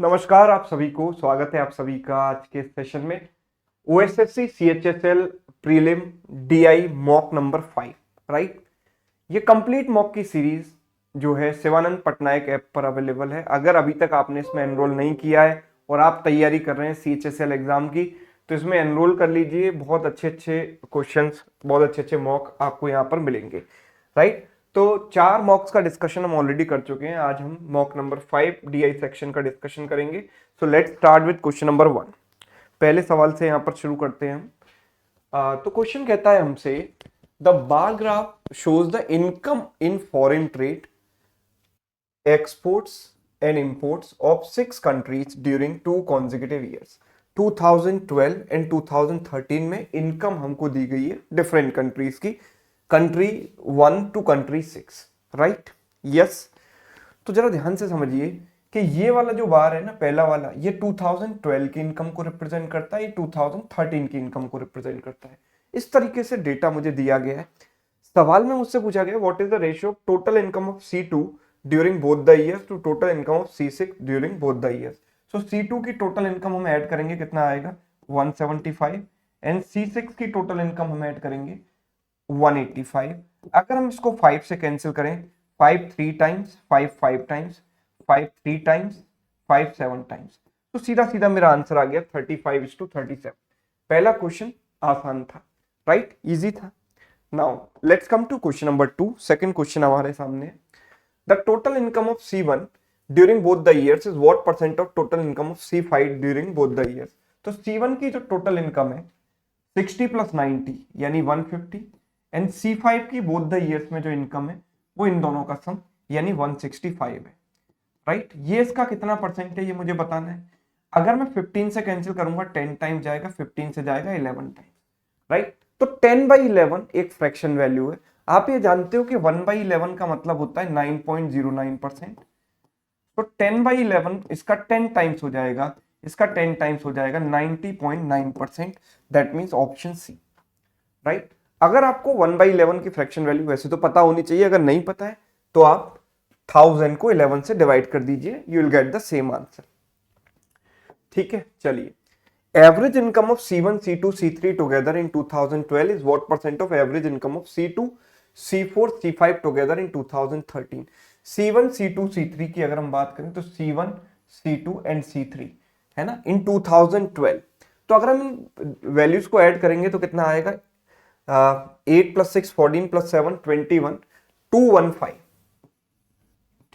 नमस्कार आप सभी को, स्वागत है आप सभी का आज के सेशन में। OSSC CHSL prelim DI mock number 5, right. ये कंप्लीट मॉक की सीरीज जो है शिवानंद पटनायक ऐप पर अवेलेबल है। अगर अभी तक आपने इसमें एनरोल नहीं किया है और आप तैयारी कर रहे हैं सीएचएसएल एग्जाम की, तो इसमें एनरोल कर लीजिए। बहुत अच्छे अच्छे क्वेश्चंस, बहुत अच्छे अच्छे मॉक आपको यहाँ पर मिलेंगे, राइट। तो 4 मॉक्स का डिस्कशन हम ऑलरेडी कर चुके हैं। आज हम मॉक नंबर 5 डीआई सेक्शन का डिस्कशन करेंगे। So let's start with question number 1। पहले सवाल से यहाँ पर शुरू करते हैं हम। तो क्वेश्चन कहता है हमसे, the bar graph shows the income in foreign trade exports and imports of 6 countries during 2 consecutive years। 2012 and 2013 में इनकम हमको दी गई है डिफरेंट कंट्रीज की, country 1 to country 6, right. Yes. तो जरा ध्यान से समझिए कि ये वाला जो बार है ना, पहला वाला, ये 2012 की इनकम को रिप्रेजेंट करता है, ये 2013 की इनकम को रिप्रेजेंट करता है। इस तरीके से डेटा मुझे दिया गया है। सवाल में मुझसे पूछा गया, what is the ratio of total income of C2 during both the years to total income of C6 during both the years. So C2 की टोटल इनकम हम ऐड करेंगे, कितना आएगा 175, एंड C6 की टोटल इनकम हम add करेंगे 185। अगर हम इसको 5 से कैंसिल करें, 5 3 टाइम्स, 5 5 टाइम्स, 5 3 टाइम्स, 5 7 टाइम्स, तो सीधा सीधा मेरा आंसर आ गया 35:37। पहला क्वेश्चन आसान था, राइट, इजी था। Now let's come to question number 2। Second question हमारे सामने है, the total income of C1 during both the years is what percent of total income of C5 during both the years. तो C1 की जो total income है 60 + 90 यानी 150, and C5 की both the years में जो इनकम है वो इन दोनों का सम यानी 165 है, राइट। ये इसका कितना परसेंट है ये मुझे बताना है। अगर मैं 15 से कैंसिल करूंगा 10 टाइम जाएगा, 15 से जाएगा 11 टाइम, राइट। तो 10/11 एक फ्रैक्शन वैल्यू है। आप ये जानते हो कि 1/11 का मतलब होता है 9.09%। तो 10/11 इसका 10 टाइम्स हो जाएगा, इसका 10 टाइम्स हो जाएगा 90.9%। That means option C, right. अगर आपको 1/11 की फ्रैक्शन वैल्यू वैसे तो पता होनी चाहिए, अगर नहीं पता है तो आप 1000 को 11 से डिवाइड कर दीजिए, you will get the same answer. ठीक है, चलिए। Average income of C1 C2 C3 together in 2012 is what percent of average income of C2 C4 C5 together in 2013। C1 C2 C3 की अगर हम बात करें तो C1 C2 एंड C3 है ना इन 2012। तो अगर हम वैल्यूज को ऐड करेंगे तो कितना आएगा, 8 + 6 14 + 7 21 215।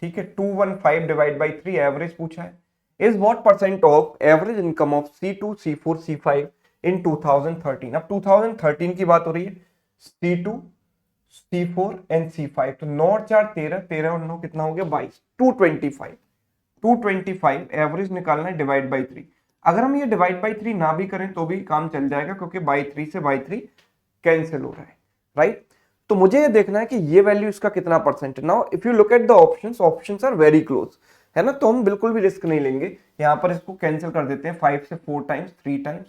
ठीक है, 215 डिवाइड बाई 3 एवरेज पूछा है। Is what percent of average income of C2 C4 C5 इन 2013। अब 2013 की बात हो रही है, C2 C4 एंड C5। तो 9 और 4 13, 13 और 9 कितना हो गया 22, 225 एवरेज निकालना है डिवाइड बाई 3। अगर हम ये डिवाइड बाई 3 ना भी करें तो भी काम चल जाएगा, क्योंकि बाई 3 से बाई 3 कैंसिल हो रहा है, राइट। तो मुझे ये देखना है कि ये वैल्यू इसका कितना परसेंट है। Now if you look at the options, options are very close, है ना। तो हम बिल्कुल भी रिस्क नहीं लेंगे, यहां पर इसको कैंसिल कर देते हैं। 5 से 4 टाइम्स 3 टाइम्स,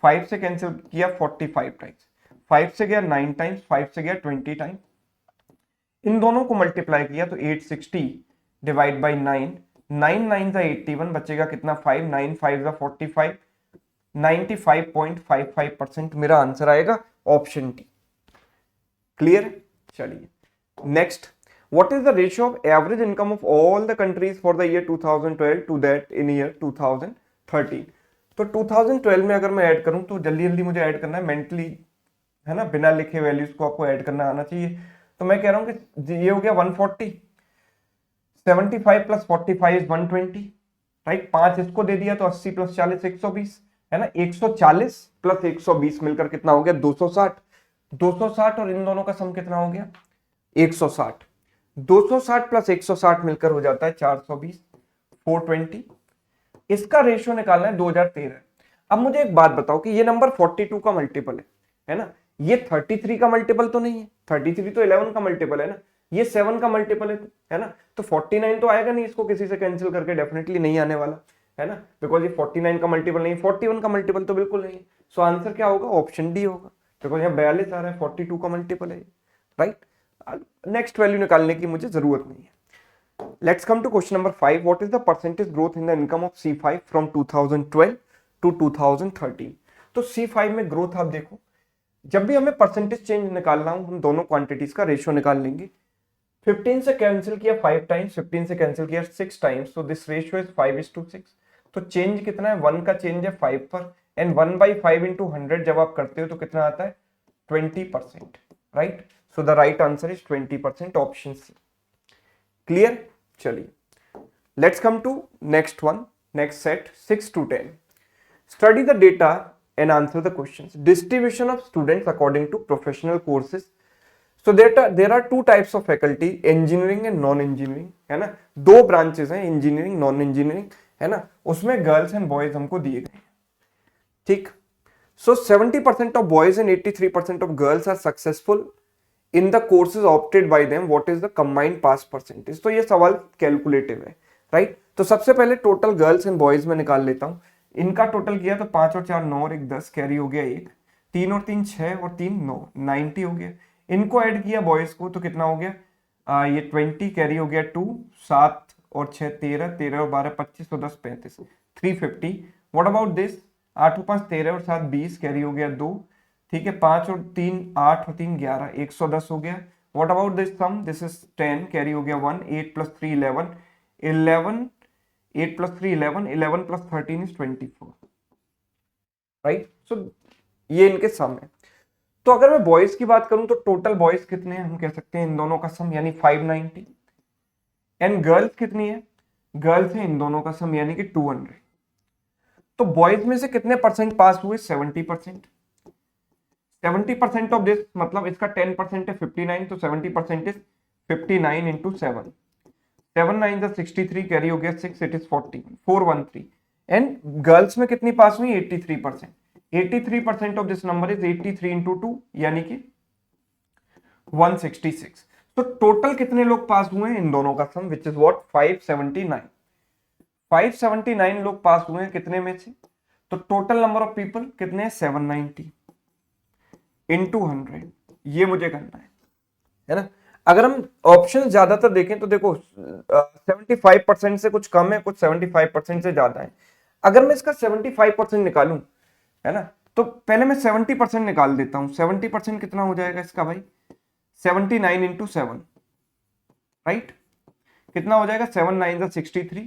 5 से कैंसिल किया 45 टाइम्स, 5 से गया 9 टाइम्स, 5 से गया 20 टाइम्स, इन दोनों को मल्टीप्लाई किया तो 860 डिवाइड बाई 9, 9 9 जा 81, बचेगा कितना 5, 9 5 जा 45, 95.55% मेरा आंसर आएगा ऑप्शन डी। क्लियर। चलिए next, what is the ratio of average income of all the countries for the year 2012 to that in year 2013। तो 2012 में अगर मैं ऐड करूं तो जल्दी जल्दी मुझे ऐड करना है मेंटली, है ना, बिना लिखे वैल्यूज को आपको ऐड करना आना चाहिए। तो मैं कह रहा हूं कि ये हो गया 140, 75 + 45 इज 120, राइट। 5 इसको दे दिया तो 80 + 40 120, है ना। 140 + 120 मिलकर कितना हो गया 260, 260 और इन दोनों का सम कितना हो गया 160, 260 + 160 मिलकर हो जाता है 420, 420। इसका रेशियो निकालना है 2013। अब मुझे एक बात बताओ कि ये नंबर 42 का मल्टीपल है ना, ये 33 का मल्टीपल तो नहीं है, 33 तो 11 का मल्टीपल है ना, ये 7 का मल्टीपल है ना। तो 49 तो आएगा नहीं, इसको किसी से कैंसिल करके डेफिनेटली नहीं आने वाला, है ना, बिकॉज ये 49 का मल्टीपल नहीं, 41 का मल्टीपल तो बिल्कुल नहीं है। सो आंसर क्या होगा, ऑप्शन डी होगा, बिकॉज यहाँ 42 आ रहा है, 42 का मल्टीपल है, राइट। नेक्स्ट वैल्यू निकालने की मुझे जरूरत नहीं है। Let's come to question number 5. What is the percentage growth in the income of C5 from 2012 to 2013? तो C5 में ग्रोथ आप देखो, जब भी हमें परसेंटेज चेंज निकालना हो हम दोनों क्वांटिटीज का रेशियो निकाल लेंगे। 15 से कैंसिल किया 5 टाइम्स, 15 से कैंसिल किया 6 टाइम्स, तो दिस रेशियो इज 5:6। तो चेंज कितना है, 1 का चेंज है 5 पर, एंड 1/5 इंटू 100 जब आप करते हो तो कितना आता है, 20%, right. So the right answer is 20%, option C. Clear? चलिए let's come to next one, next set 6 to 10. Study the data and answer the questions. Distribution of students according to professional courses. So there are two types of faculty, engineering and non-engineering, है ना। दो branches हैं, engineering non engineering, है ना। उसमें girls and boys हमको दिए गए, ठीक। So 70% of boys and 83% of girls are successful in the courses opted by them, what is the combined pass percentage. तो ये सवाल कैलकुलेटिव है, राइट। तो सबसे पहले टोटल गर्ल्स एंड बॉयज में निकाल लेता हूं। इनका टोटल किया तो 5 और 4 9 और 1 10, कैरी हो गया 1, 3 और 3 6 और 3 9, 90 हो गया। इनको ऐड किया बॉयज को तो कितना हो गया, ये 20, कैरी हो गया 2, 7 और 6 13, 13 और 12 25 और 10 35, 350। व्हाट अबाउट दिस, 8 और 5 13 और 7 20, कैरी हो गया 2, ठीक है। 5 और 3 8 और 3 11, 110 हो गया। What about this sum, this is 10, carry हो गया 1, 8 plus 3 11, 11 8 plus 3 11, 11 plus 13 is 24, right. So ये इनके सम है। तो अगर मैं बॉयज की बात करूं तो टोटल बॉयज कितने हैं, हम कह सकते हैं इन दोनों का सम यानी 590, एंड गर्ल्स कितनी है, गर्ल्स है इन दोनों का सम यानी कि 200। तो बॉयज में से कितने परसेंट पास हुए, 70%। 70% ऑफ दिस मतलब इसका 10% है 59, तो 70% इज 59 इंटू 7, 7 9 63, कैरी हो गया 6, इट इज 413। एंड गर्ल्स में कितनी पास हुई, 83%। 83% of this number is 83 into 2 यानी कि 166। तो टोटल कितने लोग पास हुए हैं इन दोनों का सम, विच इज व्हाट 579। 579 लोग पास हुए हैं कितने में से, तो टोटल नंबर ऑफ पीपल कितने हैं, 790 इंटू 100, ये मुझे करना है ना। अगर हम ऑप्शन ज्यादातर देखें तो देखो 75% से कुछ कम है, कुछ 75% से ज्यादा है। अगर मैं इसका 75% निकालूं, है ना, तो पहले मैं 70% निकाल देता हूं। 70% कितना हो जाएगा इसका भाई, 79 इंटू 7, राइट। कितना हो जाएगा, 7 9 63,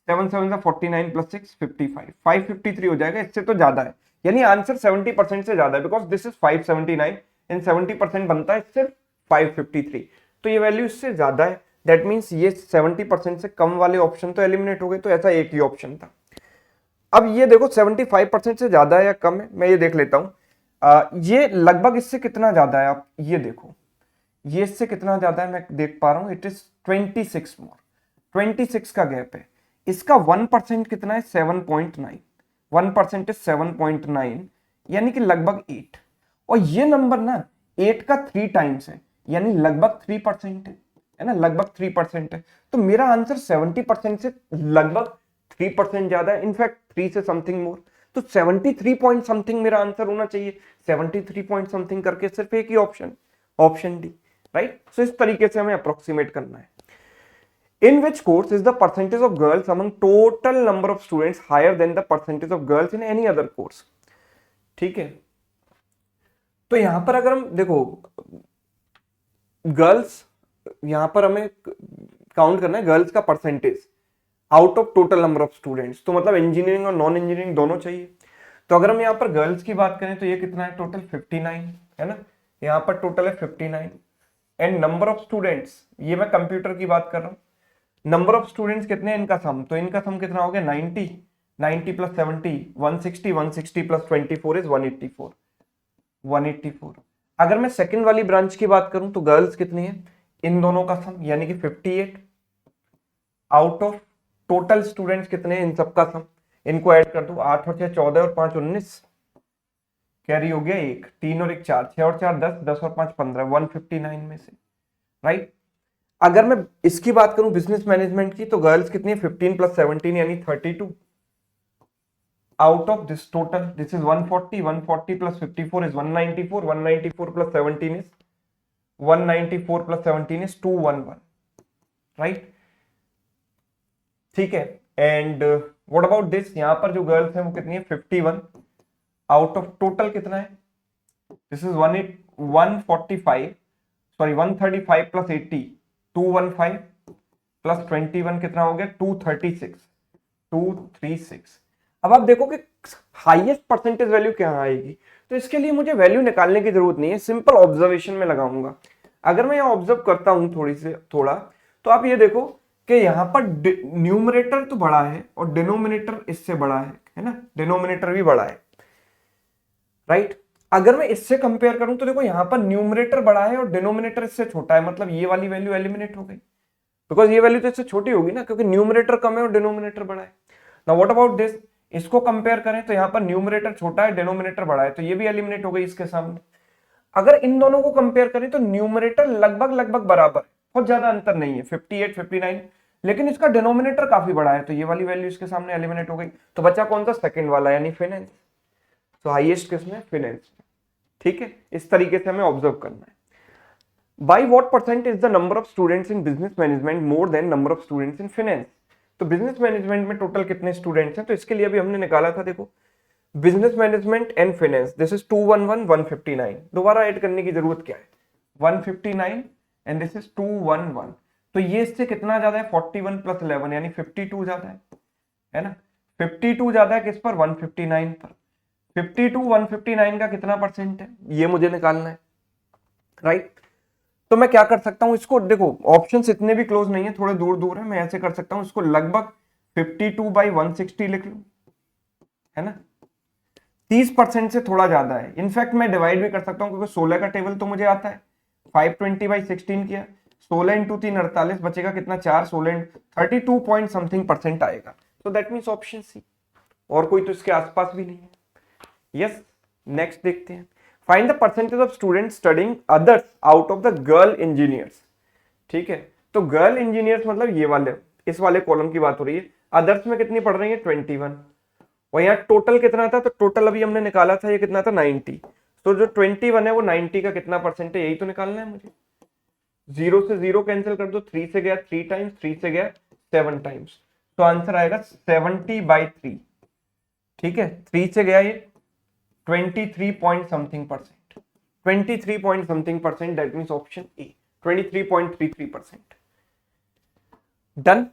7 7 49 प्लस 6 55, 553 हो जाएगा। इससे तो ज्यादा है, यानी आंसर 70% से ज्यादा है, बिकॉज दिस इज 579 एंड 70% बनता है सिर्फ 553, तो ये वैल्यू इससे ज्यादा है। दैट मीन्स ये 70% से कम वाले ऑप्शन तो एलिमिनेट हो गए, तो ऐसा एक ही ऑप्शन था। अब ये देखो 75% से ज्यादा है या कम है, मैं ये देख लेता हूं। ये लगभग इससे कितना ज्यादा है, आप ये देखो, ये इससे कितना ज्यादा है मैं देख पा रहा हूं, इट इज 26 मोर, 26 का गैप है। इसका 1% कितना है, 7.9, 1% इज 7.9 यानी कि लगभग 8, और ये नंबर ना 8 का 3 टाइम्स है, यानी लगभग 3% है ना, लगभग 3% है। तो मेरा आंसर 70% से लगभग 3% ज्यादा है, इनफैक्ट 3 से समथिंग मोर, तो 73 पॉइंट समथिंग मेरा आंसर होना चाहिए। 73 पॉइंट समथिंग करके सिर्फ एक ही ऑप्शन, ऑप्शन डी, राइट। सो इस तरीके से हमें अप्रोक्सीमेट करना है। In which course is the percentage of girls among total number of students higher than the percentage of girls in any other course? ठीक है, तो यहां पर अगर हम देखो गर्ल्स, यहां पर हमें काउंट करना है गर्ल्स का percentage out of total number of students, तो मतलब इंजीनियरिंग और नॉन इंजीनियरिंग दोनों चाहिए। तो अगर हम यहाँ पर गर्ल्स की बात करें तो ये कितना है, टोटल 59 है ना, यहाँ पर टोटल है 59, एंड नंबर ऑफ स्टूडेंट्स, ये मैं कंप्यूटर की बात कर रहा हूँ। नंबर ऑफ स्टूडेंट्स कितने हैं, इनका सम, तो इनका सम कितना हो गया 90, 90 प्लस 70 160, 160 प्लस 24 इज 184, 184। अगर मैं सेकंड वाली ब्रांच की बात करूं तो गर्ल्स कितनी है, इन दोनों का सम यानी कि 58 आउट ऑफ टोटल स्टूडेंट्स कितने हैं, इन सबका सम, इनको ऐड कर दो, 8 और 6 14 और 5 19, कैरी हो गया 1, 3 और 1 4, 6 और 4 10, 10 और 5 15, 159 में से, राइट। अगर मैं इसकी बात करूं बिजनेस मैनेजमेंट की, तो गर्ल्स कितनी है, 15 प्लस 17 यानी 32 out of this total, this is 140, 140 plus 54 is 194, 194 plus 17 is 194 plus 17 is 211, right. ठीक है। एंड व्हाट अबाउट दिस, यहाँ पर जो गर्ल्स हैं वो कितनी है 51 आउट ऑफ टोटल कितना है, this is 145 sorry 135 plus 80 215 plus 21 कितना हो गया 236। अब आप देखो कि हाईएस्ट परसेंटेज वैल्यू क्या आएगी, तो इसके लिए मुझे वैल्यू निकालने की जरूरत नहीं है, सिंपल ऑब्जर्वेशन में लगाऊंगा। अगर मैं यहाँ ऑब्जर्व करता हूं थोड़ा, तो आप ये देखो कि यहाँ पर न्यूमरेटर तो बड़ा है और डिनोमिनेटर इससे बड़ा है ना, डिनोमिनेटर भी बड़ा है, राइट। अगर मैं इससे कंपेयर करूं तो देखो यहाँ पर न्यूमरेटर बड़ा है और डिनोमिनेटर इससे छोटा है, मतलब ये वाली वैल्यू एलिमिनेट हो गई, बिकॉज ये वैल्यू तो इससे छोटी होगी ना, क्योंकि न्यूमरेटर कम है और डिनोमिनेटर बड़ा है। नाउ व्हाट अबाउट दिस, इसको कंपेयर करें तो यहाँ पर न्यूमरेटर छोटा है, डिनोमिनेटर बड़ा है, तो ये भी एलिमिनेट हो गई इसके सामने। अगर इन दोनों को कंपेयर करें तो न्यूमरेटर लगभग लगभग बराबर है, बहुत ज्यादा अंतर नहीं है 58 59, लेकिन इसका डिनोमिनेटर काफी बड़ा है, तो ये वाली वैल्यू इसके सामने एलिमिनेट हो गई। तो बचा कौन सा, सेकंड वाला यानी फाइनेंस। तो हाईएस्ट किसमें, फाइनेंस। ठीक है, इस तरीके से हमें ऑब्जर्व करना है। By what percent is the number of students in business management more than number of students in finance? तो बिजनेस मैनेजमेंट में टोटल कितने स्टूडेंट्स हैं, तो इसके लिए अभी हमने निकाला था, देखो business management and finance, this is 211 159, दोबारा ऐड करने की जरूरत क्या है, 159 एंड दिस इज 211, तो ये इससे कितना ज्यादा है 41 प्लस 11 यानी 52 ज्यादा है ना, 52 ज्यादा है किस पर, 159 पर। 52 159 का कितना परसेंट है ये मुझे निकालना है, राइट। तो मैं क्या कर सकता हूं, इसको देखो ऑप्शंस इतने भी क्लोज नहीं है, थोड़े दूर दूर है, मैं ऐसे कर सकता हूं, इसको लगभग 52/160 लिख लूं, है ना, 30% से थोड़ा ज्यादा है। इनफैक्ट मैं डिवाइड भी कर सकता हूं, क्योंकि 16 का टेबल तो मुझे आता है, 520/16 किया, 16 इंटू 3 48, बचेगा कितना 4, 16 32 पॉइंट समथिंग परसेंट आएगा। तो दैट मीन्स ऑप्शन सी, और कोई तो इसके आसपास भी नहीं है। यस, नेक्स्ट देखते हैं, find the percentage of students studying others out of the girl engineers. ठीक है, तो गर्ल इंजीनियर्स मतलब ये वाले, इस वाले कॉलम की बात हो रही है, अदर्स में कितनी पढ़ रही है 21, और यहाँ टोटल कितना था, तो टोटल अभी हमने निकाला था, ये कितना था 90, तो जो 21 है वो 90 का कितना परसेंट है, यही तो निकालना है मुझे। 0 से 0 कैंसिल कर दो, 3 से गया 3 टाइम्स, 3 से गया 7 टाइम्स, तो आंसर आएगा 70/3। ठीक है, 3 से गया ये 23 point something percent, 23 point something percent, that means option A 23.33%। Done.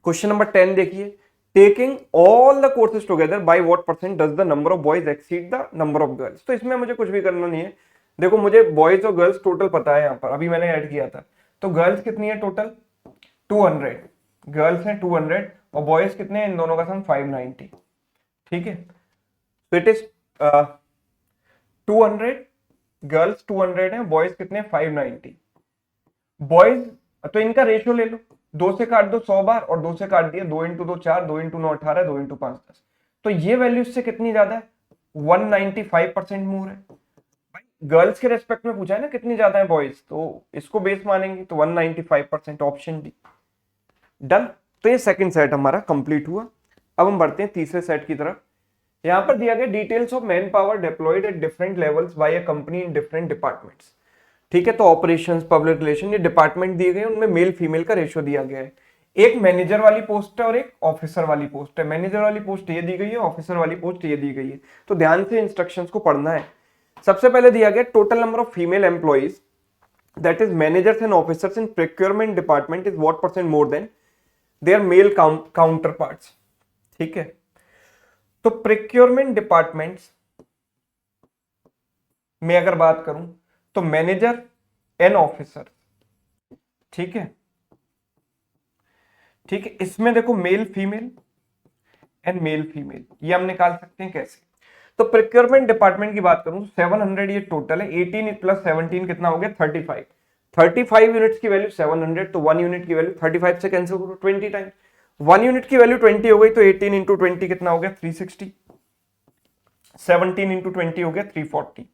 Question number 10 देखिए, taking all the courses together by what percent does the number of boys exceed the number of girls. तो इसमें मुझे कुछ भी करना नहीं है, देखो मुझे बॉयज और गर्ल्स टोटल पता है, यहाँ पर अभी मैंने ऐड किया था, तो गर्ल्स कितनी है टोटल 200, गर्ल्स हैं 200 और बॉयज कितने हैं, इन दोनों का सम 590। ठीक है, तो इट इज 200, गर्ल्स 200 है, बॉयज कितने 590। बॉयज, तो इनका रेशियो ले लो, 2 से काट दो 100 बार और 2 से काट दिया, 2 इंटू 2 4, 2 इंटू 9 18, 2 इंटू 5 10, तो ये वैल्यू इससे कितनी ज्यादा है 195% मोर है। गर्ल्स के रेस्पेक्ट में पूछा है ना कितनी ज्यादा है बॉयज, तो इसको बेस मानेंगे, तो 195%, ऑप्शन डी। डन। तो ये सेकंड सेट हमारा कंप्लीट हुआ। अब हम बढ़ते हैं तीसरे सेट की तरफ। यहां पर दिया गया details of man power deployed at different levels by a company in different departments. ठीक है, तो ऑपरेशंस, पब्लिक रिलेशन, ये डिपार्टमेंट दिए गए, उनमें मेल फीमेल का रेशियो दिया गया है। एक मैनेजर वाली पोस्ट है और एक ऑफिसर वाली पोस्ट है। मैनेजर वाली पोस्ट ये दी गई है, ऑफिसर वाली पोस्ट ये दी गई है, तो ध्यान से इंस्ट्रक्शंस को पढ़ना है। सबसे पहले दिया गया total number of female employees that is managers and officers in procurement department is what percent more then there mail counter parts. ठीक है, तो प्रोक्योरमेंट डिपार्टमेंट्स में अगर बात करूं तो मैनेजर एंड ऑफिसर, ठीक है, ठीक है, इसमें देखो male female and male female, ये हम निकाल सकते हैं कैसे। तो प्रोक्योरमेंट डिपार्टमेंट की बात करूं 700 ये टोटल है, 18 प्लस 17 कितना हो गया 35, 35 यूनिट्स की वैल्यू 700, तो 1 यूनिट की वैल्यू 35 से कैंसिल करो 20 टाइम्स, 1 यूनिट की वैल्यू 20 हो गई, तो 18 इंटू 20 कितना हो गया 360, 17 इंटू 20 हो गया 340।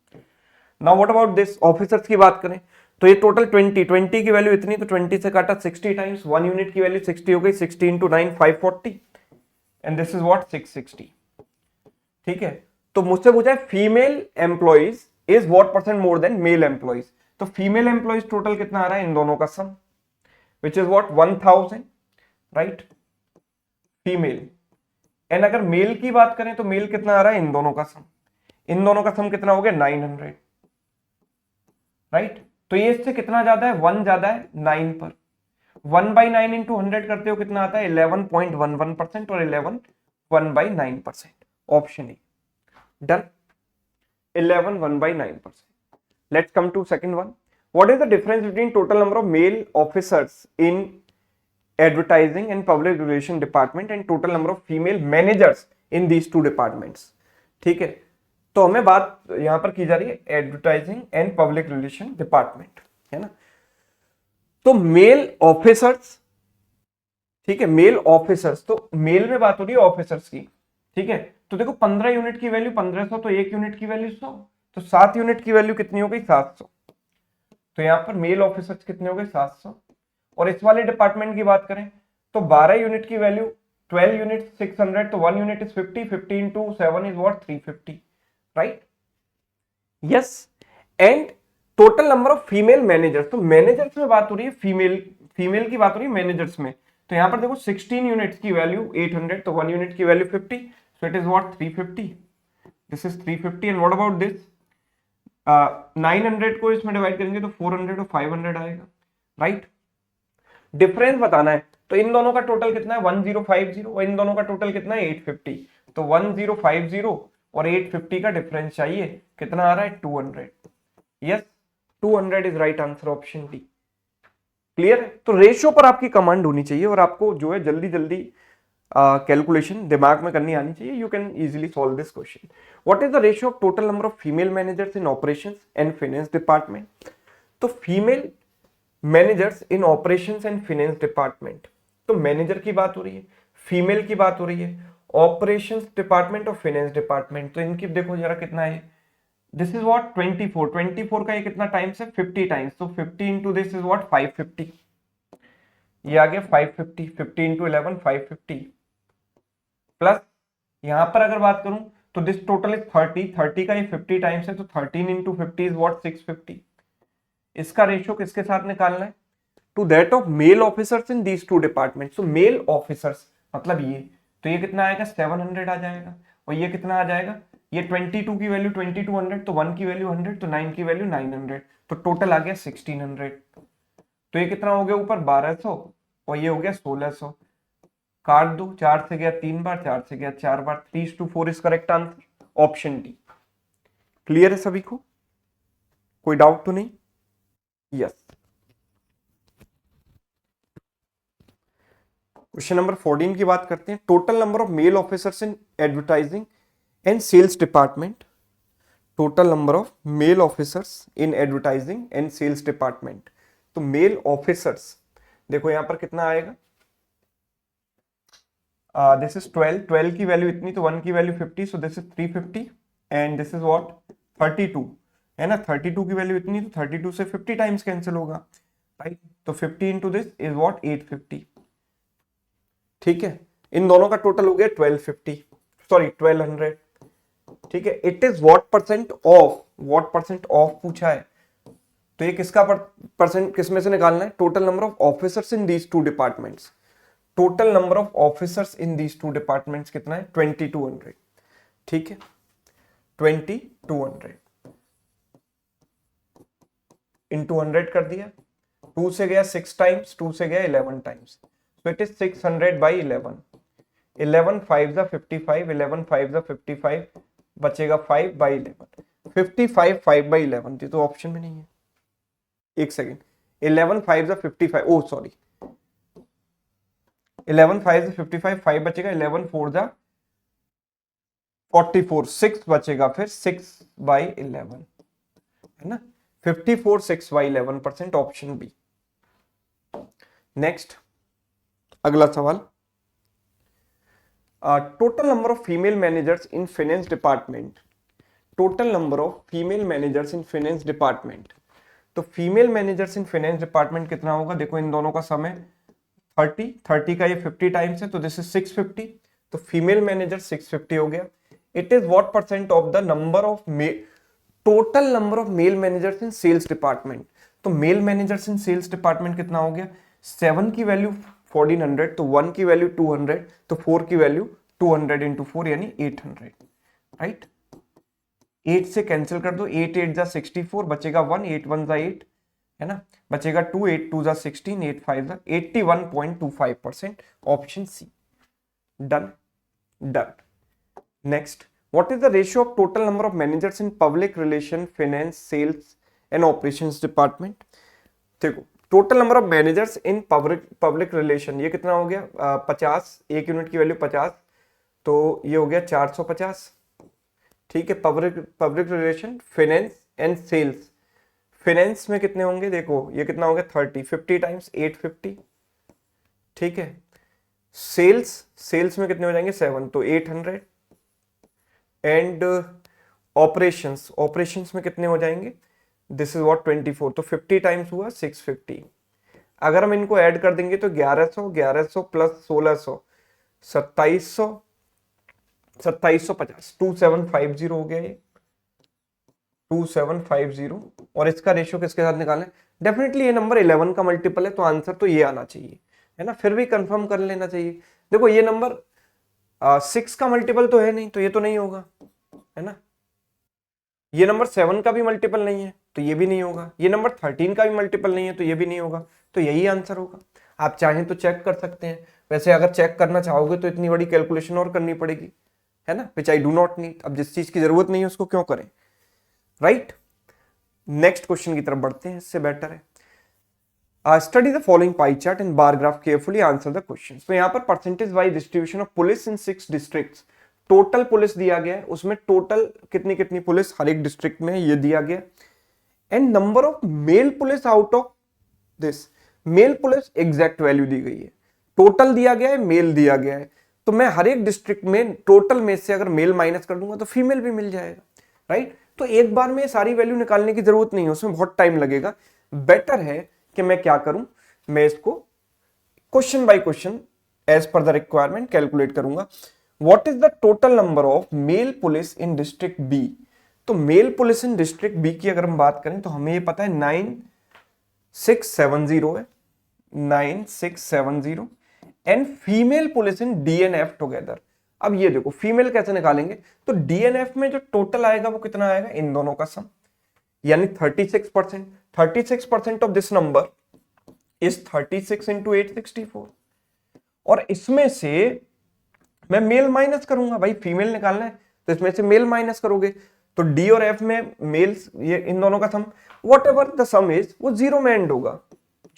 Now what about this, officers की बात करें तो ये टोटल 20 की वैल्यू इतनी, तो 20 से काटा 60 टाइम्स, 1 यूनिट की वैल्यू 60 हो गई, 60 into 9 540 and this is what 660। ठीक है, तो मुझसे पूछा है female employees is what percent more than male employees, तो फीमेल एम्प्लॉइज टोटल कितना आ रहा है इन दोनों का sum, which is what 1000, right. Female. And अगर मेल की बात करें तो मेल कितना आ रहा है, इन दोनों का सम, इन दोनों का सम कितना हो गया 900, राइट। तो ये इससे कितना ज्यादा है, 1 ज्यादा है 9 पर। 1/9 इंटू 100 करते हो कितना आता है 11.11% और 11 1/9%, option A done. 11 1/9%. Let's come to second one. What is the difference between total number of male officers in advertising and public relation department and total number of female managers in these two departments? ठीक है, तो हमें बात यहां पर की जा रही है advertising and public relation department, है ना। तो मेल ऑफिसर्स, ठीक है, मेल ऑफिसर्स, तो मेल में बात हो रही है ऑफिसर्स की, ठीक है। तो देखो 15 यूनिट की वैल्यू 1500, तो 1 यूनिट की वैल्यू 100, तो 7 यूनिट की वैल्यू कितनी हो गई 700। तो यहां पर मेल ऑफिसर्स कितने हो गए 700। और इस वाले डिपार्टमेंट की बात करें तो 12 यूनिट की वैल्यू 12 यूनिट 600, तो 1 unit is 50, 50 into 7 is what 350, right. Yes, and total number of female managers, तो मैनेजर्स में बात हो रही है फीमेल की बात हो रही है मैनेजर्स में। तो यहां पर देखो 16 यूनिट्स की वैल्यू 800, तो 1 यूनिट की value 50, so it is what 350, this is 350। And what about this, 900 को इसमें डिवाइड करेंगे तो 400 और 500 आएगा, राइट। डिफरेंस बताना है तो इन दोनों का टोटल कितना है 1050 और इन दोनों का टोटल कितना है 850, तो 1050 और 850 का डिफरेंस चाहिए, कितना आ रहा है 200। Yes, 200 is right answer, option D. Clear है, तो रेशियो पर आपकी कमांड होनी चाहिए और आपको जो है जल्दी जल्दी कैलकुलेशन दिमाग में करनी आनी चाहिए। You can easily solve this question. What is the ratio of total number of female managers in operations and finance department? तो female managers in operations and finance department, तो मैनेजर की बात हो रही है, फीमेल की बात हो रही है, ऑपरेशंस डिपार्टमेंट और फाइनेंस डिपार्टमेंट, तो इनकी देखो जरा कितना है, दिस इज व्हाट 24 का ये कितना टाइम्स है 50 टाइम्स, तो 50 इंटू दिस इज व्हाट 550, ये आ गया 550, 50 इंटू 11 550 प्लस यहां पर अगर बात करूं तो दिस टोटल इज 30 का ये 50 टाइम्स है, तो 13 इंटू 50 इज व्हाट 650। इसका रेशियो किसके साथ निकालना है, to that of male officers in these two departments. So male officers मतलब ये, तो ये कितना आएगा 700 आ जाएगा, और ये कितना आ जाएगा, ये 22 की वैल्यू 2200, तो 1 की वैल्यू 100, तो 9 की वैल्यू 900, तो टोटल आ गया 1600। तो ये कितना हो गया ऊपर 1200 और ये हो गया 1600, काट दो, 4 से गया 3 बार, 4 से गया 4 बार, 3:4 is correct answer, option D. Clear है सभी को, कोई डाउट तो नहीं? यस। क्वेश्चन नंबर 14 की बात करते हैं। Total number of male officers in advertising and sales department, total number of male officers in advertising and sales department. तो मेल ऑफिसर्स देखो यहां पर कितना आएगा, दिस इज 12 की वैल्यू इतनी, तो 1 की value 50, so this is 350 and this is what 32, है ना। 32 की वैल्यू इतनी, तो 32 से 50 टाइम्स कैंसिल होगा, राइट। तो 50 इंटू दिस इज व्हाट 850, ठीक है। इन दोनों का टोटल हो गया 1250, सॉरी 1200, ठीक है। It is what percent of पूछा है, तो ये किसका परसेंट किस में से निकालना है, total number of officers in these to departments. Total number of officers in these to departments कितना है 2200, ठीक है। 2200 इंटू 100 कर दिया, 2 से गया 6 टाइम्स, 2 से गया 11 times, so it is 600 by 11, 11 5 जा 55, 11 5 जा 55, बचेगा 5 by 11, 55 5 by 11 थी, तो ऑप्शन में नहीं है। एक सेकेंड, 11 5 जा 55, ओ सॉरी 11 5 जा 55, 5 बचेगा, 11 4 जा 44, 6 बचेगा, फिर 6 by 11, है ना। 54 6 by 11%, ऑप्शन बी। नेक्स्ट अगला सवाल, total number of female managers in finance department, total number of female managers in finance department. तो female managers in finance department कितना होगा, देखो इन दोनों का सम है 30 का ये 50 टाइम्स है, तो दिस इज 650, तो फीमेल मैनेजर 650 हो गया। It is what percent of the number of total number of male managers in sales department. तो male managers in sales department कितना हो गया, 7 की वैल्यू 1400, तो 1 की वैल्यू 200, तो 4 की वैल्यू 200 इंटू 4 यानी 800, राइट। 8 से कैंसिल कर दो, 8 8 जा 64, बचेगा 1, 8 1 जा 8, है ना, बचेगा 2, 8 2 जा 16, 8 5 जा 81.25%, option C. Done done. Next, what is the ratio of total number of managers in public relation, finance, sales and operations department. देखो, total number of managers in public relation ये कितना हो गया, 50, एक यूनिट की वैल्यू 50, तो ये हो गया 450, ठीक है। Public relation, finance and sales, finance में कितने होंगे, देखो ये कितना हो गया 30, 50 टाइम्स 850, ठीक है। सेल्स में कितने हो जाएंगे 7, तो 800, एंड ऑपरेशंस में कितने हो जाएंगे, दिस इज व्हाट 24, तो 50 टाइम्स हुआ 650। अगर हम इनको ऐड कर देंगे तो 1100 प्लस 1600 2700, 2750, 2750 हो गया ये, 2750। और इसका रेशियो किसके साथ निकालें, डेफिनेटली ये नंबर 11 का मल्टीपल है, तो आंसर तो ये आना चाहिए, है ना। फिर भी कंफर्म कर लेना चाहिए। देखो ये नंबर 6 का मल्टीपल तो है नहीं, तो ये तो नहीं होगा, है ना। ये नंबर 7 का भी मल्टीपल नहीं है, तो ये भी नहीं होगा। ये नंबर 13 का भी मल्टीपल नहीं है, तो ये भी नहीं होगा। तो यही आंसर होगा। आप चाहें तो चेक कर सकते हैं। वैसे अगर चेक करना चाहोगे तो इतनी बड़ी कैलकुलेशन और करनी पड़ेगी, है ना, विच आई डू नॉट नीड। अब जिस चीज की जरूरत नहीं है उसको क्यों करें, राइट। नेक्स्ट क्वेश्चन की तरफ बढ़ते हैं, इससे बेटर है। Study the following pie chart and bar graph, carefully answer the question. तो यहाँ पर percentage wise distribution of police in 6 districts, total police दिया गया है, उसमें टोटल कितनी कितनी पुलिस हर एक डिस्ट्रिक्ट में ये दिया गया, and number of male police out of this, male police exact value दी गई है, टोटल दिया गया है, मेल दिया गया है। तो मैं हर एक डिस्ट्रिक्ट में टोटल में से अगर मेल माइनस कर दूंगा तो फीमेल भी मिल जाएगा, राइट। तो एक बार में सारी वैल्यू निकालने की जरूरत नहीं है, उसमें बहुत टाइम लगेगा। बेटर है कि मैं क्या करूं, मैं इसको question by question as per the requirement calculate करूंगा। What is the total number of male police in district B. तो male police in district B की अगर हम बात करें तो हमें ये पता है 9670 है, 9670, and female police in DNF together. अब ये देखो फीमेल कैसे निकालेंगे, तो डीएनएफ में जो टोटल आएगा वो कितना आएगा, इन दोनों का सम, यानी 36%। 36% of this number is 36 into 864, और इसमें से मैं मेल माइनस करूंगा, भाई फीमेल निकालना है तो इसमें से मेल माइनस करोगे, तो डी और एफ में मेल्स, ये इन दोनों का sum, whatever the sum is, वो जीरो में एंड होगा।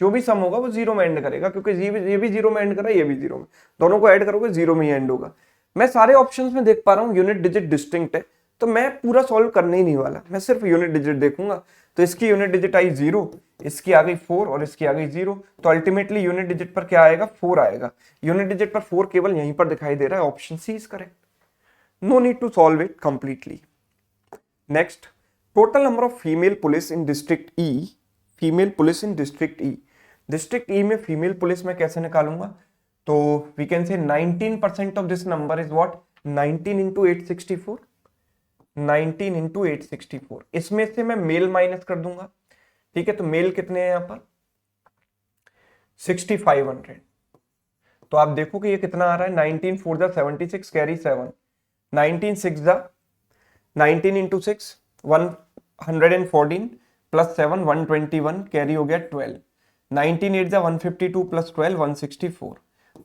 जो भी सम होगा वो जीरो में एंड करेगा, क्योंकि ये भी जीरो में एंड कर रहा है, ये भी जीरो में, दोनों को ऐड करोगे जीरो में ही एंड होगा। मैं सारे ऑप्शंस में देख पा रहा हूँ यूनिट डिजिट डिस्टिंक्ट है, तो मैं पूरा सॉल्व करने ही नहीं वाला, मैं सिर्फ यूनिट डिजिट देखूंगा। तो इसकी यूनिट डिजिट आई 0, इसकी आ गई 4 और इसकी आ गई 0, तो अल्टीमेटली यूनिट डिजिट पर क्या आएगा, 4 आएगा। यूनिट डिजिट पर 4 केवल यहीं पर दिखाई दे रहा है, option C is correct. No need to solve it completely. Next, total number of female police in district E, female police in district E. District E में फीमेल पुलिस में कैसे निकालूंगा, तो we can say 19% of this number is what, 19 into 864, 19 into 864। इसमें से मैं mail minus कर दूंगा, ठीक है। तो मेल कितने हैं यहां पर 6500, तो आप देखो कि ये कितना आ रहा है, 19 4 जा 76 कैरी 7, 19 6 जा 19 इंटू 6 114 प्लस 7 121 कैरी हो गया 12, 19 8 जा 152 प्लस 12 164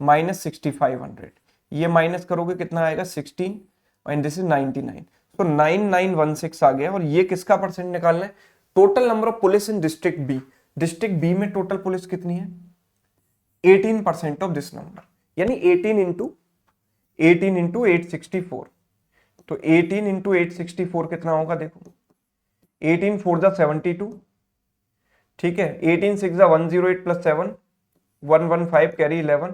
माइनस 6500, ये माइनस करोगे कितना आएगा 16, एंड दिस इज 99, तो 9916 आ गया। और ये किसका परसेंट निकालना है, total number of police in district B. District B में टोटल पुलिस कितनी है, 18% ऑफ दिस नंबर, यानी 18 इंटू 864, तो 18 इंटू 864 कितना होगा, देखो 18 4 जा 72, ठीक है, 18 6 जा 108 प्लस 7 115 कैरी 11,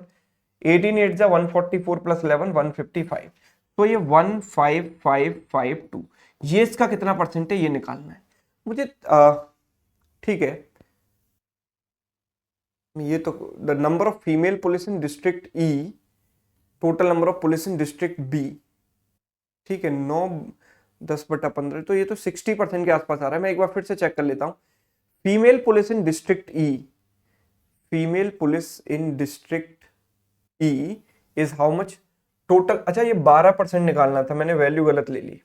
18 8 जा 144 प्लस 11 155, तो ये 15552, ये इसका कितना परसेंट है ये निकालना है मुझे। ठीक है, ये तो the number of female police in district E, total number of police in district B, ठीक है, 9 10/15, तो ये तो 60% के आसपास आ रहा है। मैं एक बार फिर से चेक कर लेता हूं, female police in district E, female police in district E is how much total. अच्छा ये 12% निकालना था, मैंने वैल्यू गलत ले ली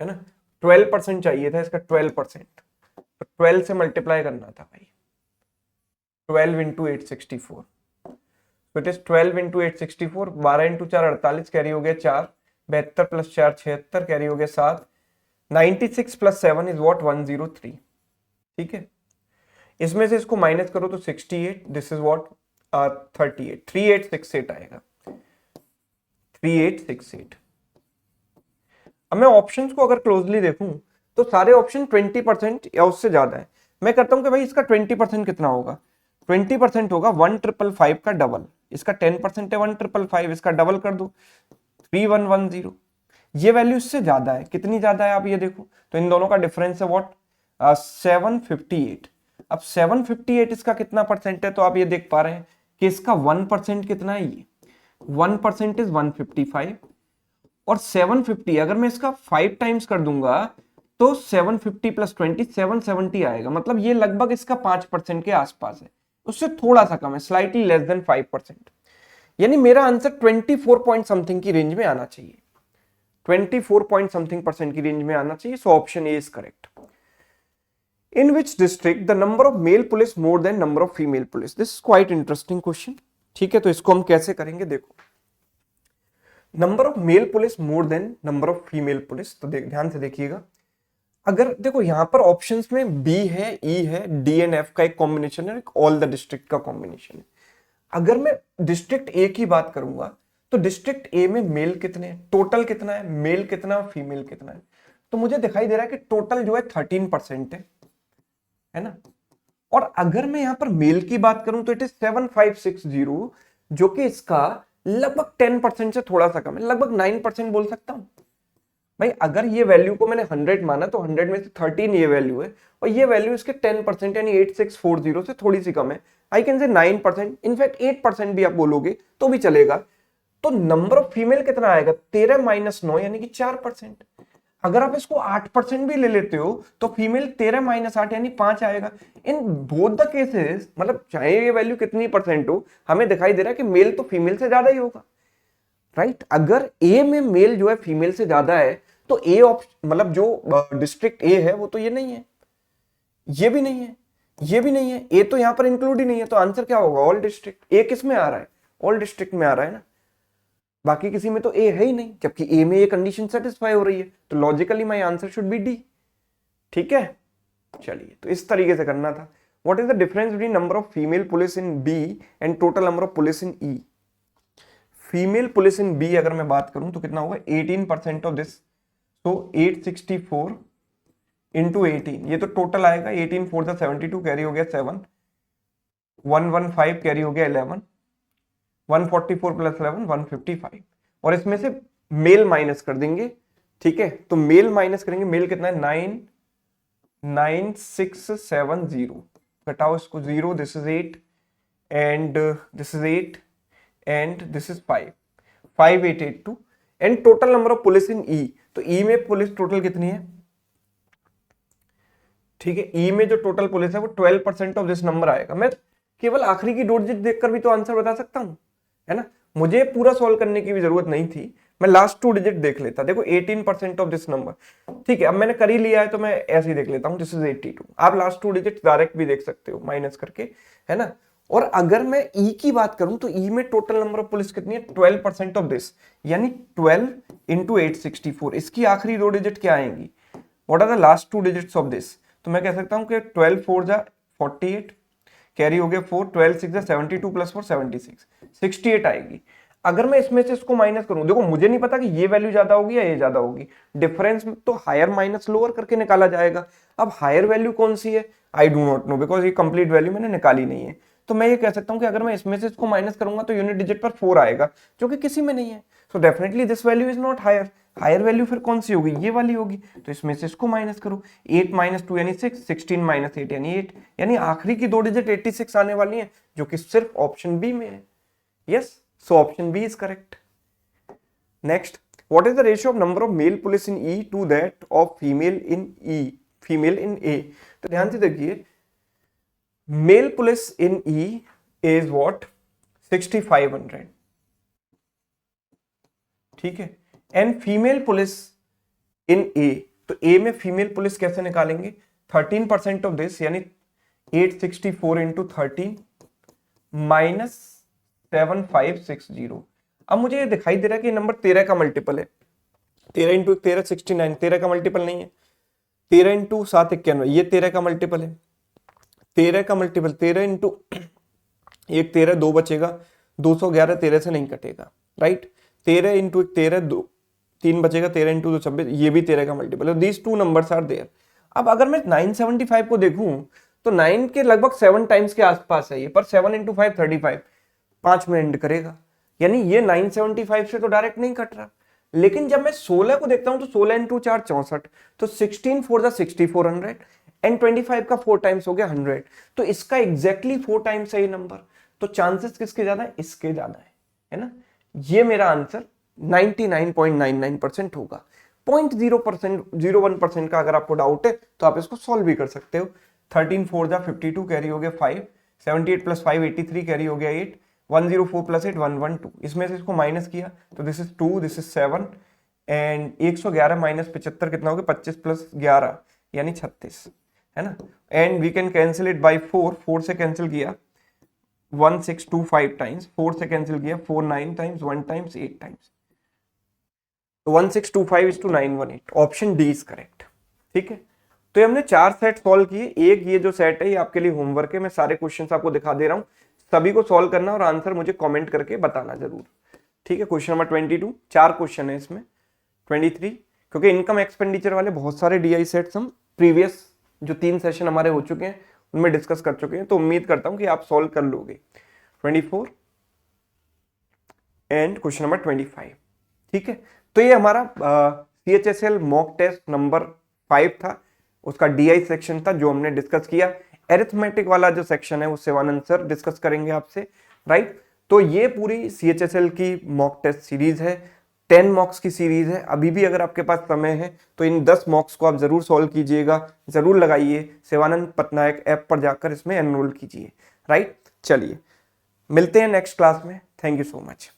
है ना, 12% चाहिए था इसका, 12%, तो 12 से मल्टीप्लाई करना था भाई, 12 इंटू 864, तो it is 12 into 864, 12 into 4 48, carry हो गया 4, 72 प्लस 4 76, कैरी हो गया 7, 96 प्लस 7 इज वॉट 103। ठीक है, इसमें से इसको माइनस करो तो 68, दिस इज वॉट 38, 3868 आएगा, 3868। अब मैं ऑप्शंस को अगर क्लोजली देखूं तो सारे ऑप्शन 20% या उससे ज्यादा है। मैं करता हूं कि भाई इसका 20% कितना होगा, 20% होगा 1555 का डबल, इसका 10% है 1555, इसका डबल कर दो 3110। ये वैल्यू इससे ज्यादा है, कितनी ज्यादा है आप ये देखो, तो इन दोनों का डिफरेंस है व्हाट 758। अब 758 इसका कितना परसेंट है, तो आप ये देख पा रहे हैं कि इसका 1% कितना है, ये 1% इज 155, और 750 अगर मैं इसका 5 टाइम्स कर दूंगा तो 750 प्लस 20 770 आएगा, मतलब ये लगभग इसका 5% के आसपास है, उससे थोड़ा सा कम है, स्लाइटली लेस देन 5%। यानी मेरा आंसर 24 पॉइंट समथिंग की रेंज में आना चाहिए, 24 पॉइंट समथिंग परसेंट की रेंज में आना चाहिए। So option A is correct. In which district the number of male police more than number of female police, this is quite interesting question. ठीक है, तो इसको हम कैसे करेंगे, देखो number of male police more than number of female police, तो ध्यान से देखिएगा, अगर देखो यहां पर ऑप्शंस में बी है, ई है, डी एंड एफ का एक कॉम्बिनेशन है, एक ऑल द डिस्ट्रिक्ट का कॉम्बिनेशन है। अगर मैं डिस्ट्रिक्ट ए की बात करूंगा तो डिस्ट्रिक्ट ए में मेल कितने हैं, टोटल कितना है, मेल कितना, फीमेल कितना है, तो मुझे दिखाई दे रहा है कि टोटल जो है 13% है ना। और अगर मैं यहां पर मेल की बात करूं तो इट इज 7560, जो कि इसका लगभग 10% से थोड़ा सा कम है, लगभग 9% बोल सकता हूं भाई। अगर ये वैल्यू को मैंने 100 माना तो 100 में से 13 ये वैल्यू है, और ये वैल्यू इसके 10% यानी 8640 से थोड़ी सी कम है, आई कैन से 9%, इनफैक्ट 8% भी आप बोलोगे तो भी चलेगा। तो नंबर ऑफ फीमेल कितना आएगा, 13 माइनस 9 यानी कि 4%। अगर आप इसको 8% भी ले लेते हो तो फीमेल 13 माइनस 8 यानी 5 आएगा। इन बोथ द केसेस, मतलब चाहे ये वैल्यू कितनी परसेंट हो, हमें दिखाई दे रहा है कि मेल तो फीमेल से ज्यादा ही होगा, राइट। अगर ए में मेल जो है फीमेल से ज्यादा है तो ए ऑप्शन, मतलब जो डिस्ट्रिक्ट ए है वो तो ये नहीं है, ये भी नहीं है, ये भी नहीं है, ए तो यहां पर इंक्लूड ही नहीं है, तो आंसर क्या होगा, ऑल डिस्ट्रिक्ट। ए किस में आ रहा है, ऑल डिस्ट्रिक्ट में आ रहा है ना, बाकी किसी में तो ए है ही नहीं, जबकि ए में ये कंडीशन सेटिस्फाई हो रही है, तो logically my answer should be D. ठीक है, चलिए, तो इस तरीके से करना था। What is the difference between number of female police in B and total number of police in E. Female police in B अगर मैं बात करूं तो कितना होगा, 18% ऑफ दिस, तो 864 इंटू 18, ये तो टोटल आएगा, 18 4 72, कैरी हो गया 7, 115 कैरी हो गया 11, 144 प्लस 11 155, और इसमें से मेल माइनस कर देंगे। ठीक है, तो मेल माइनस करेंगे, मेल कितना है 99670, घटाओ इसको 0, this is 8 and this is 8 and this is 5, 5882, and total number of police in E, तो ई में पुलिस टोटल कितनी है, ठीक है, ई में जो टोटल पुलिस है वो 12% ऑफ दिस नंबर आएगा। मैं केवल आखिरी की 2 डिजिट देखकर भी तो आंसर बता सकता हूं, है ना, मुझे पूरा सॉल्व करने की भी जरूरत नहीं थी, मैं लास्ट 2 डिजिट देख लेता। देखो 18% ऑफ दिस नंबर, ठीक है, अब मैंने कर ही लिया है तो मैं ऐसे ही देख लेता हूं, दिस इज 82। आप लास्ट 2 डिजिट डायरेक्ट भी देख सकते हो माइनस करके, है ना। और अगर मैं ई की बात करूं तो ई में टोटल नंबर ऑफ पुलिस कितनी है, 12% ऑफ दिस, यानी 12 इंटू 864, इसकी आखिरी 2 डिजिट क्या आएंगी, what are the last 2 digits of this, तो मैं कह सकता हूं कि 12 4 जा 48, कैरी हो गया 4, 12 6 जा 72 प्लस 4 76, 68 आएगी। अगर मैं इसमें से इसको माइनस करूं, देखो मुझे नहीं पता कि ये वैल्यू ज्यादा होगी या ये ज्यादा होगी, डिफरेंस तो हायर माइनस लोअर करके निकाला जाएगा। अब हायर वैल्यू कौन सी है, I do not know, because ये कंप्लीट वैल्यू मैंने निकाली नहीं है। तो मैं ये कह सकता हूं कि अगर मैं इसमें से इसको माइनस करूंगा तो यूनिट डिजिट पर 4 आएगा, जो कि किसी में नहीं है, so definitely this value is not higher. Higher value फिर कौन सी होगी, ये वाली होगी, तो इसमें से इसको माइनस करो, 8 माइनस 2 यानी 6, 16 माइनस 8 यानी 8, यानी आखिरी की 2 डिजिट 86 आने वाली है, जो कि सिर्फ ऑप्शन बी में है। Yes, so option B is correct. Next, what is the ratio of number of male police in E to that of female in E, female in A. तो ध्यान से देखिए, male police in E is what 6500, ठीक है। And female police in A, तो A में female police कैसे निकालेंगे, 13% ऑफ दिस यानी 864 इंटू 13 माइनस 7560। अब मुझे ये दिखाई दे रहा है कि नंबर 13 का मल्टीपल है, 13 इंटू 13 69, 13 का मल्टीपल नहीं है। 13 इंटू 7 91, ये 13 का मल्टीपल है। 13 का मल्टीपल 13 इंटू एक 13, 2 बचेगा, 211 13 से नहीं कटेगा, राइट। 13 इंटू 13 2, 3 बचेगा, 13 इंटू 2 26, ये भी 13 का मल्टीपल है। These two numbers are there. अब अगर मैं 975 को देखूं तो 9 के लगभग 7 टाइम्स के आसपास है ये, पर 7 इंटू 5 35, 5 में एंड करेगा, यानी ये 975 से तो डायरेक्ट नहीं कट रहा। लेकिन जब मैं 16 को देखता हूं तो 16 इंटू 4 64, तो 16 4 द 6400 एंड 25 का 4 टाइम्स हो गया 100, तो इसका एग्जैक्टली 4 टाइम्स है ये नंबर। तो चांसेस किसके ज्यादा है, इसके ज्यादा है ना। ये मेरा आंसर 99.99% होगा। 0.01% का अगर आपको डाउट है तो आप इसको सॉल्व भी कर सकते हो। 13 4 जा 52 कैरी हो गया 5, 78 प्लस 5 83 कैरी हो गया 8, 104 प्लस 8 112, इसमें से इसको माइनस किया तो this is 2, this is 7 and 111 minus 75 कितना हो गया, 25 प्लस 11 यानी 36, है ना। And we can cancel it by 4, 4 से कैंसिल किया 1625 टाइम्स, 4 से कैंसिल किया 4 9 टाइम्स, 1 टाइम्स 8 टाइम्स, तो 1625 is to 918, option D is correct, ठीक है। तो ये हमने 4 सेट सॉल्व किए। एक ये जो सेट है ये आपके लिए होमवर्क है, मैं सारे क्वेश्चंस आपको दिखा दे रहा हूं, सभी को सॉल्व करना और आंसर मुझे कमेंट करके बताना जरूर, ठीक है। क्वेश्चन नंबर 22, 4 क्वेश्चन है इसमें। 23, क्योंकि इनकम एक्सपेंडिचर वाले बहुत सारे डीआई सेट्स हम प्रीवियस जो 3 सेशन हमारे हो चुके हैं उनमें डिस्कस कर चुके हैं, तो उम्मीद करता हूं कि आप सॉल्व कर लोगे। 24 एंड क्वेश्चन नंबर 25, ठीक है। तो ये हमारा CHSL मॉक टेस्ट नंबर 5 था, उसका DI सेक्शन था जो हमने डिस्कस किया। एरिथमेटिक वाला जो सेक्शन है वो शिवानंद सर डिस्कस करेंगे आपसे, राइट। तो ये पूरी CHSL की मॉक टेस्ट सीरीज है, 10 मॉक्स की सीरीज है। अभी भी अगर आपके पास समय है तो इन 10 मॉक्स को आप जरूर सॉल्व कीजिएगा, जरूर लगाइए, शिवानंद पटनायक ऐप पर जाकर इसमें एनरोल कीजिए, राइट। चलिए मिलते हैं नेक्स्ट क्लास में, थैंक यू सो मच।